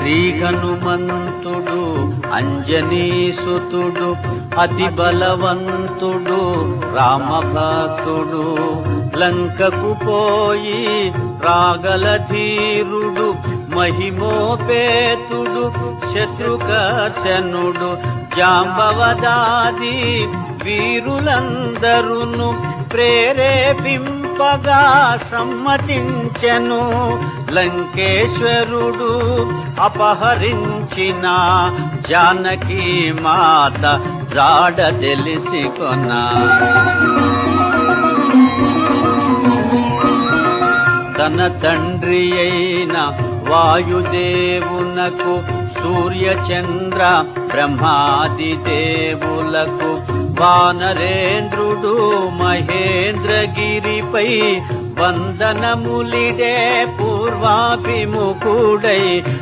శ్రీ హనుమంతుడు అంజనీసుతుడు అతి బలవంతుడు రామభక్తుడు లంకకు పోయి రాగల ధీరుడు మహిమోపేతుడు శత్రుకర్షణుడు జాంబవదాది వీరులందరును ప్రేరేపింపగా సమ్మతించెను. లంకేశ్వరుడు అపహరించిన జానకి మాత జాడ తెలిసి కొన. తన తండ్రి అయిన వాయుదేవునకు సూర్యచంద్ర బ్రహ్మాది దేవులకు వానరేంద్రుడు మహేంద్రగిరిపై వందనములిడే పూర్వాభిముఖుడై